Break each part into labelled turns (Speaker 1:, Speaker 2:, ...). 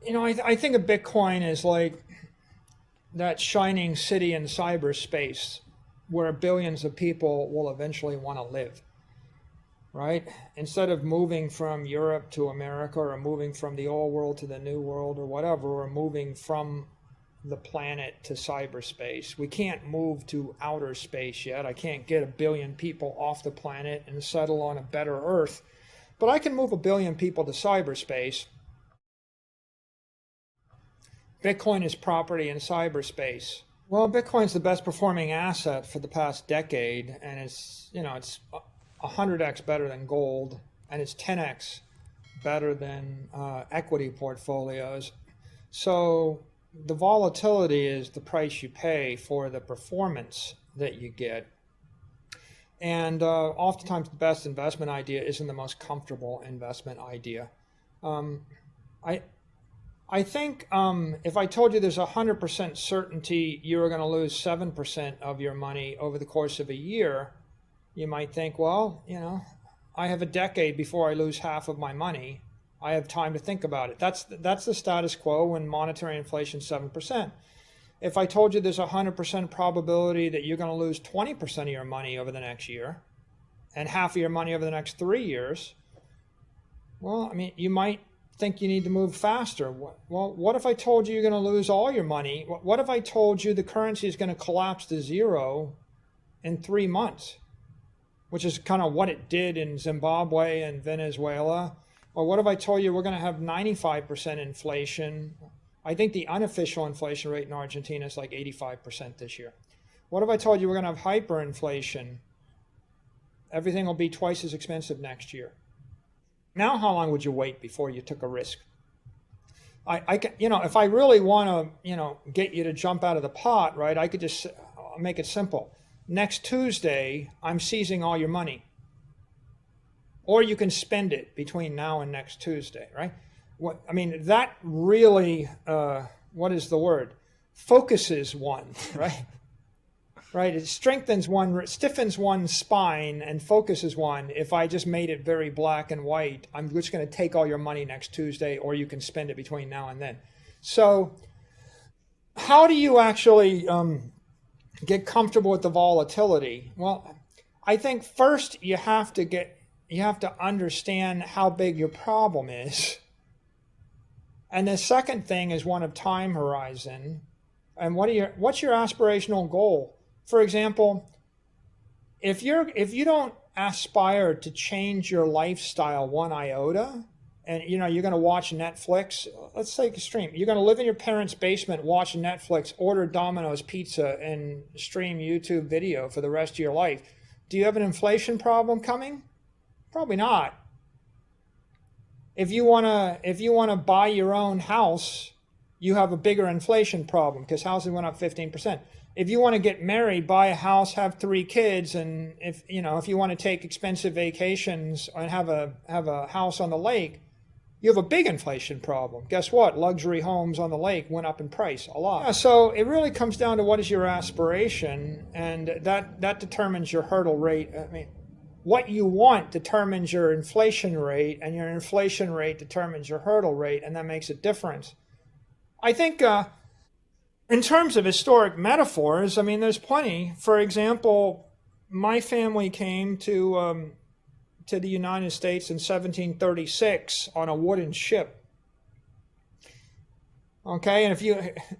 Speaker 1: I think of Bitcoin as like that shining city in cyberspace where billions of people will eventually want to live, right? Instead of moving from Europe to America or moving from the old world to the new world or whatever, we're moving from the planet to cyberspace. We can't move to outer space yet. I can't get a billion people off the planet and settle on a better Earth, but I can move a billion people to cyberspace. Bitcoin is property in cyberspace. Well, Bitcoin's the best performing asset for the past decade, and it's 100x better than gold, and it's 10x better than equity portfolios. So the volatility is the price you pay for the performance that you get. And oftentimes the best investment idea isn't the most comfortable investment idea. I think if I told you there's 100% certainty you're going to lose 7% of your money over the course of a year, you might think, well, I have a decade before I lose half of my money. I have time to think about it. That's the status quo when monetary inflation is 7%. If I told you there's a 100% probability that you're going to lose 20% of your money over the next year and half of your money over the next 3 years, well, I mean, you might think you need to move faster. Well, what if I told you you're going to lose all your money? What if I told you the currency is going to collapse to zero in 3 months, which is kind of what it did in Zimbabwe and Venezuela? Or what if I told you we're going to have 95% inflation? I think the unofficial inflation rate in Argentina is like 85% this year. What if I told you we're going to have hyperinflation? Everything will be twice as expensive next year. Now, how long would you wait before you took a risk? If I really want to, get you to jump out of the pot, right, I could just make it simple. Next Tuesday, I'm seizing all your money. Or you can spend it between now and next Tuesday, right? That really, what is the word? Focuses one, right? Right, it stiffens one's spine and focuses one. If I just made it very black and white, I'm just going to take all your money next Tuesday, or you can spend it between now and then. So how do you actually get comfortable with the volatility? Well, I think first you have to understand how big your problem is. And the second thing is one of time horizon. And what's your aspirational goal? For example, if you don't aspire to change your lifestyle one iota, and you're going to watch Netflix, let's take extreme. You're going to live in your parents' basement, watch Netflix, order Domino's pizza, and stream YouTube video for the rest of your life. Do you have an inflation problem coming? Probably not. If you wanna buy your own house, you have a bigger inflation problem because houses went up 15%. If you want to get married, buy a house, have 3 kids, and if you want to take expensive vacations and have a house on the lake, you have a big inflation problem. Guess what? Luxury homes on the lake went up in price a lot. Yeah, so it really comes down to what is your aspiration, and that determines your hurdle rate. What you want determines your inflation rate, and your inflation rate determines your hurdle rate, and that makes a difference. I think in terms of historic metaphors, there's plenty. For example, my family came to the United States in 1736 on a wooden ship. Okay, and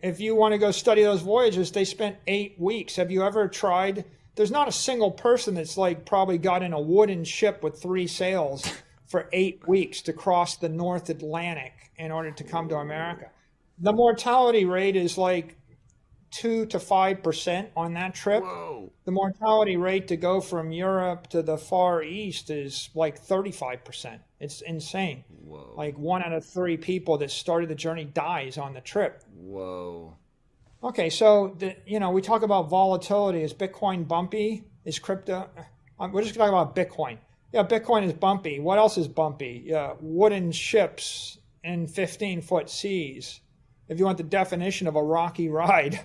Speaker 1: if you want to go study those voyages, they spent 8 weeks. Have you ever tried? There's not a single person that's probably got in a wooden ship with 3 sails for 8 weeks to cross the North Atlantic in order to come to America. The mortality rate is 2 to 5% on that trip.
Speaker 2: Whoa.
Speaker 1: The mortality rate to go from Europe to the Far East is 35%. It's insane.
Speaker 2: Whoa.
Speaker 1: 1 out of 3 people that started the journey dies on the trip.
Speaker 2: Whoa.
Speaker 1: Okay, so we talk about volatility. Is Bitcoin bumpy? Is crypto? We're just talking about Bitcoin. Yeah, Bitcoin is bumpy. What else is bumpy? Yeah, wooden ships in 15-foot seas. If you want the definition of a rocky ride,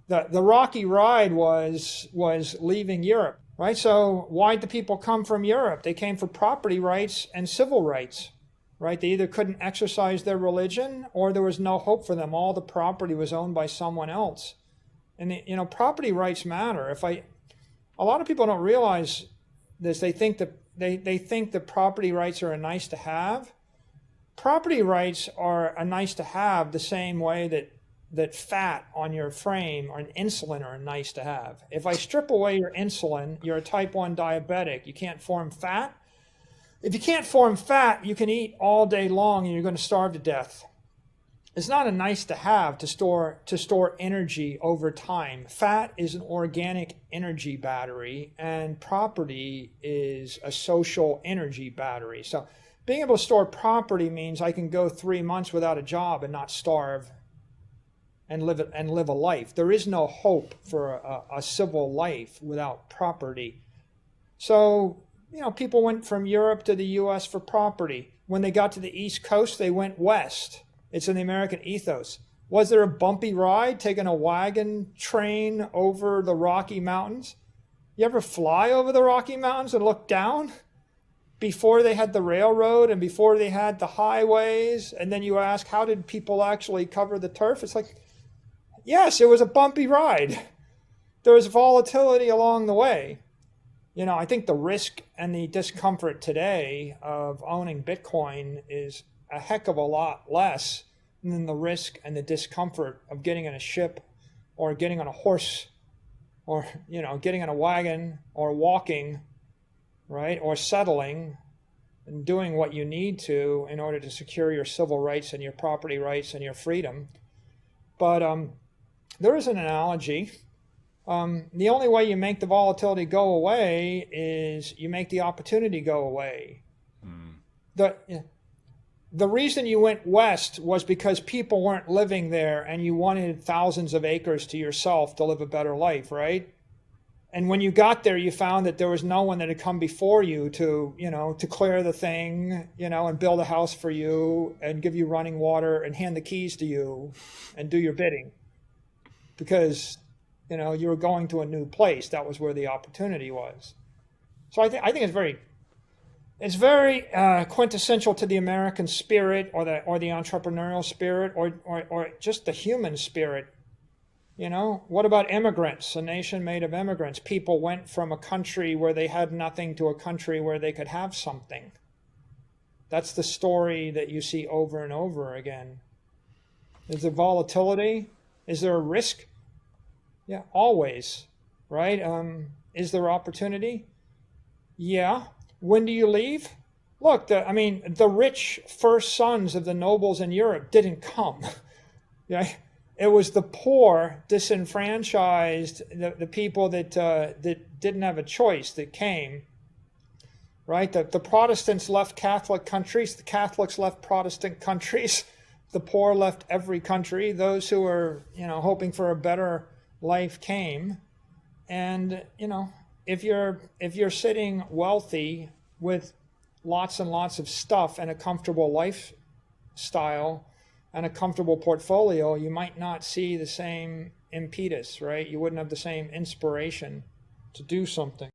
Speaker 1: the rocky ride was leaving Europe, right? So why did the people come from Europe? They came for property rights and civil rights, right? They either couldn't exercise their religion or there was no hope for them. All the property was owned by someone else. And, property rights matter. A lot of people don't realize this. They think that they think that property rights are a nice to have. Property rights are a nice to have the same way that fat on your frame or insulin are nice to have. If I strip away your insulin, you're a type 1 diabetic. You can't form fat. If you can't form fat, you can eat all day long and you're going to starve to death. It's not a nice to have to store energy over time. Fat is an organic energy battery, and property is a social energy battery. So being able to store property means I can go 3 months without a job and not starve and live a life. There is no hope for a civil life without property. So, people went from Europe to the US for property. When they got to the East Coast, they went west. It's in the American ethos. Was there a bumpy ride taking a wagon train over the Rocky Mountains? You ever fly over the Rocky Mountains and look down? Before they had the railroad and before they had the highways, and then you ask, how did people actually cover the turf? It's like, yes, it was a bumpy ride. There was volatility along the way. I think the risk and the discomfort today of owning Bitcoin is a heck of a lot less than the risk and the discomfort of getting in a ship or getting on a horse or, getting in a wagon or walking, right? Or settling and doing what you need to in order to secure your civil rights and your property rights and your freedom. But there is an analogy. The only way you make the volatility go away is you make the opportunity go away. The reason you went west was because people weren't living there and you wanted thousands of acres to yourself to live a better life, right? And when you got there, you found that there was no one that had come before you to clear the thing, and build a house for you and give you running water and hand the keys to you and do your bidding. Because, you were going to a new place. That was where the opportunity was. So I think it's very quintessential to the American spirit or the entrepreneurial spirit or just the human spirit. What about immigrants? A nation made of immigrants. People went from a country where they had nothing to a country where they could have something. That's the story that you see over and over again. Is there volatility? Is there a risk? Yeah, always, right? Is there opportunity? Yeah. When do you leave? Look, the rich first sons of the nobles in Europe didn't come. Yeah, it was the poor, disenfranchised, the people that didn't have a choice that came. Right? The Protestants left Catholic countries. The Catholics left Protestant countries. The poor left every country. Those who were, hoping for a better life came. And, if you're sitting wealthy with lots and lots of stuff and a comfortable lifestyle and a comfortable portfolio, you might not see the same impetus, right? You wouldn't have the same inspiration to do something.